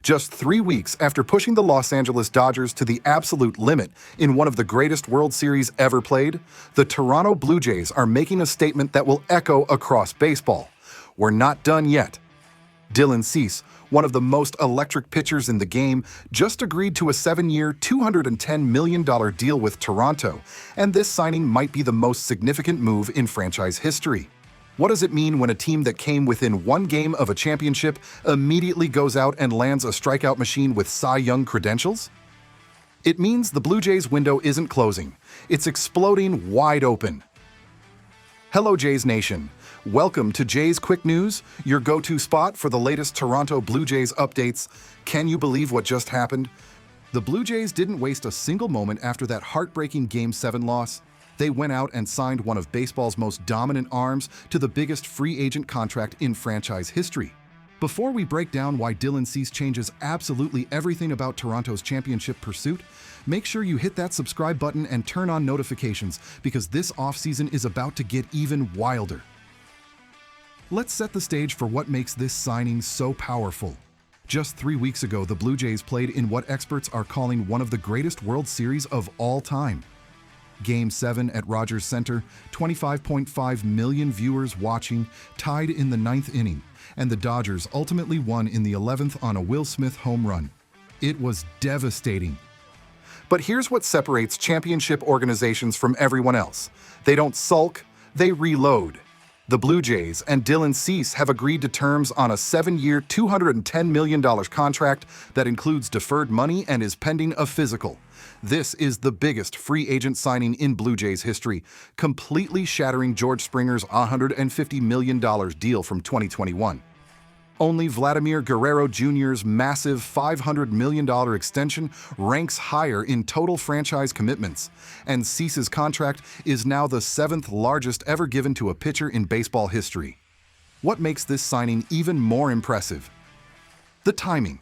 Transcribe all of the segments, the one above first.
Just 3 weeks after pushing the Los Angeles Dodgers to the absolute limit in one of the greatest World Series ever played, the Toronto Blue Jays are making a statement that will echo across baseball. We're not done yet. Dylan Cease, one of the most electric pitchers in the game, just agreed to a 7-year, $210 million deal with Toronto, and this signing might be the most significant move in franchise history. What does it mean when a team that came within one game of a championship immediately goes out and lands a strikeout machine with Cy Young credentials? It means the Blue Jays window isn't closing. It's exploding wide open. Hello, Jays Nation. Welcome to Jays Quick News, your go-to spot for the latest Toronto Blue Jays updates. Can you believe what just happened? The Blue Jays didn't waste a single moment after that heartbreaking Game 7 loss. They went out and signed one of baseball's most dominant arms to the biggest free agent contract in franchise history. Before we break down why Dylan Cease changes absolutely everything about Toronto's championship pursuit, make sure you hit that subscribe button and turn on notifications because this offseason is about to get even wilder. Let's set the stage for what makes this signing so powerful. Just 3 weeks ago, the Blue Jays played in what experts are calling one of the greatest World Series of all time. Game 7 at Rogers Center, 25.5 million viewers watching, tied in the 9th inning, and the Dodgers ultimately won in the 11th on a Will Smith home run. It was devastating. But here's what separates championship organizations from everyone else. They don't sulk, they reload. The Blue Jays and Dylan Cease have agreed to terms on a 7-year, $210 million contract that includes deferred money and is pending a physical. This is the biggest free agent signing in Blue Jays history, completely shattering George Springer's $150 million deal from 2021. Only Vladimir Guerrero Jr.'s massive $500 million extension ranks higher in total franchise commitments, and Cease's contract is now the 7th largest ever given to a pitcher in baseball history. What makes this signing even more impressive? The timing.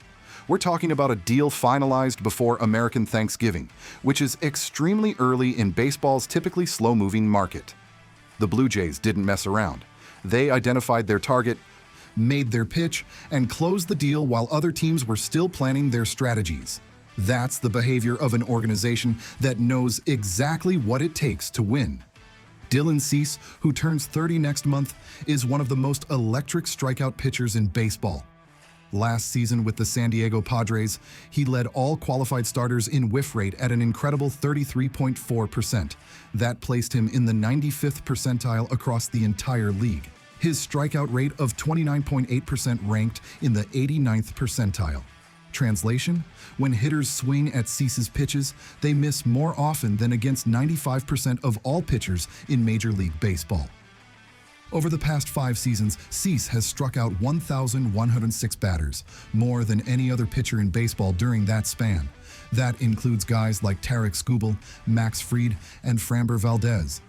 We're talking about a deal finalized before American Thanksgiving, which is extremely early in baseball's typically slow-moving market. The Blue Jays didn't mess around. They identified their target, made their pitch, and closed the deal while other teams were still planning their strategies. That's the behavior of an organization that knows exactly what it takes to win. Dylan Cease, who turns 30 next month, is one of the most electric strikeout pitchers in baseball. Last season with the San Diego Padres, he led all qualified starters in whiff rate at an incredible 33.4%. That placed him in the 95th percentile across the entire league. His strikeout rate of 29.8% ranked in the 89th percentile. Translation: when hitters swing at Cease's pitches, they miss more often than against 95% of all pitchers in Major League Baseball. Over the past 5 seasons, Cease has struck out 1,106 batters, more than any other pitcher in baseball during that span. That includes guys like Tarik Skubal, Max Fried, and Framber Valdez.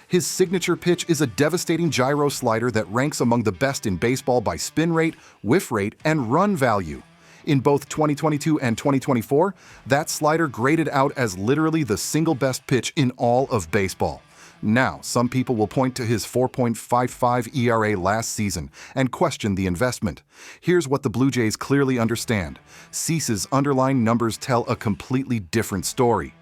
His signature pitch is a devastating gyro slider that ranks among the best in baseball by spin rate, whiff rate, and run value. In both 2022 and 2024, that slider graded out as literally the single best pitch in all of baseball. Now, some people will point to his 4.55 ERA last season and question the investment. Here's what the Blue Jays clearly understand. Cease's underlying numbers tell a completely different story.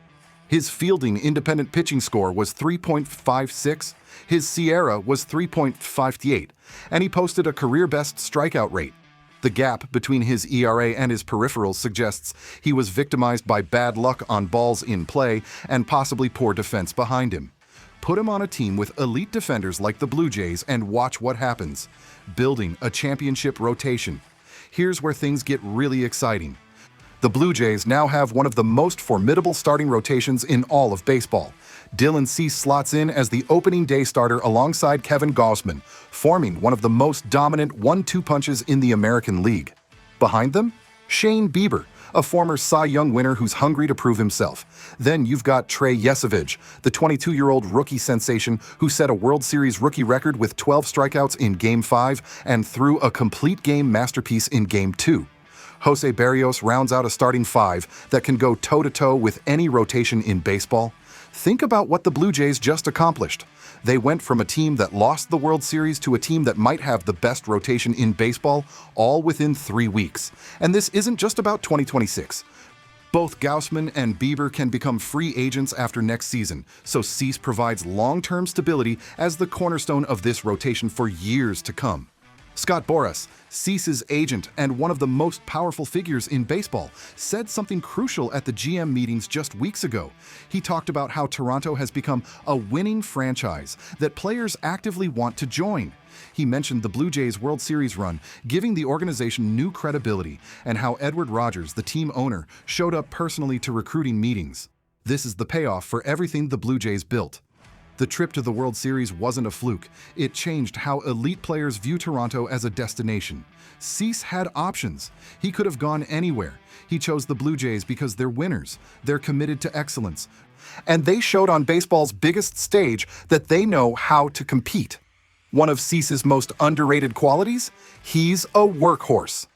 His fielding independent pitching score was 3.56, his SIERA was 3.58, and he posted a career-best strikeout rate. The gap between his ERA and his peripherals suggests he was victimized by bad luck on balls in play and possibly poor defense behind him. Put him on a team with elite defenders like the Blue Jays and watch what happens. Building a championship rotation. Here's where things get really exciting. The Blue Jays now have one of the most formidable starting rotations in all of baseball. Dylan Cease slots in as the opening day starter alongside Kevin Gausman, forming one of the most dominant 1-2 punches in the American League. Behind them, Shane Bieber, a former Cy Young winner who's hungry to prove himself. Then you've got Trey Yesavage, the 22-year-old rookie sensation who set a World Series rookie record with 12 strikeouts in Game 5 and threw a complete game masterpiece in Game 2. Jose Berrios rounds out a starting 5 that can go toe-to-toe with any rotation in baseball. Think about what the Blue Jays just accomplished. They went from a team that lost the World Series to a team that might have the best rotation in baseball, all within 3 weeks. And this isn't just about 2026. Both Gausman and Bieber can become free agents after next season, so Cease provides long-term stability as the cornerstone of this rotation for years to come. Scott Boras, Cease's agent and one of the most powerful figures in baseball, said something crucial at the GM meetings just weeks ago. He talked about how Toronto has become a winning franchise that players actively want to join. He mentioned the Blue Jays World Series run, giving the organization new credibility, and how Edward Rogers, the team owner, showed up personally to recruiting meetings. This is the payoff for everything the Blue Jays built. The trip to the World Series wasn't a fluke. It changed how elite players view Toronto as a destination. Cease had options. He could have gone anywhere. He chose the Blue Jays because they're winners. They're committed to excellence. And they showed on baseball's biggest stage that they know how to compete. One of Cease's most underrated qualities? He's a workhorse.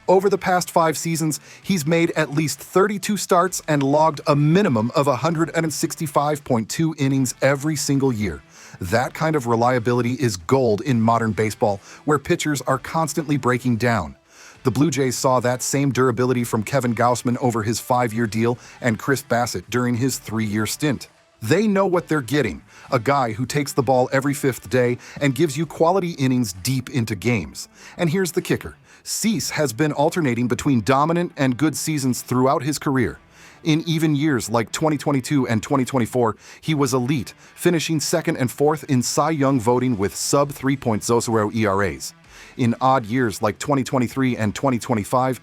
Over the past 5 seasons, he's made at least 32 starts and logged a minimum of 165.2 innings every single year. That kind of reliability is gold in modern baseball, where pitchers are constantly breaking down. The Blue Jays saw that same durability from Kevin Gausman over his 5-year deal and Chris Bassett during his 3-year stint. They know what they're getting, a guy who takes the ball every 5th day and gives you quality innings deep into games. And here's the kicker. Cease has been alternating between dominant and good seasons throughout his career. In even years like 2022 and 2024, he was elite, finishing 2nd and 4th in Cy Young voting with sub-3.00 ERAs. In odd years like 2023 and 2025,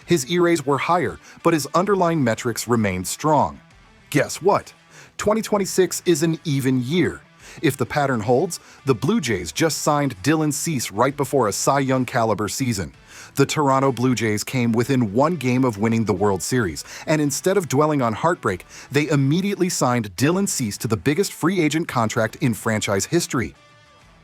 his ERAs were higher, but his underlying metrics remained strong. Guess what? 2026 is an even year. If the pattern holds, the Blue Jays just signed Dylan Cease right before a Cy Young caliber season. The Toronto Blue Jays came within 1 game of winning the World Series, and instead of dwelling on heartbreak, they immediately signed Dylan Cease to the biggest free agent contract in franchise history.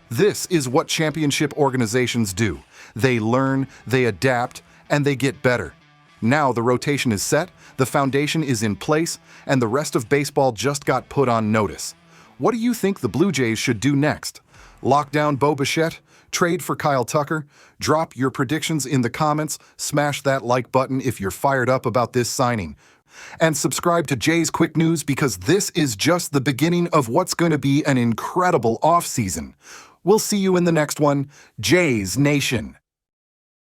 This is what championship organizations do. They learn, they adapt, and they get better. Now the rotation is set, the foundation is in place, and the rest of baseball just got put on notice. What do you think the Blue Jays should do next? Lock down Bo Bichette? Trade for Kyle Tucker? Drop your predictions in the comments, smash that like button if you're fired up about this signing. And subscribe to Jays Quick News because this is just the beginning of what's going to be an incredible offseason. We'll see you in the next one, Jays Nation.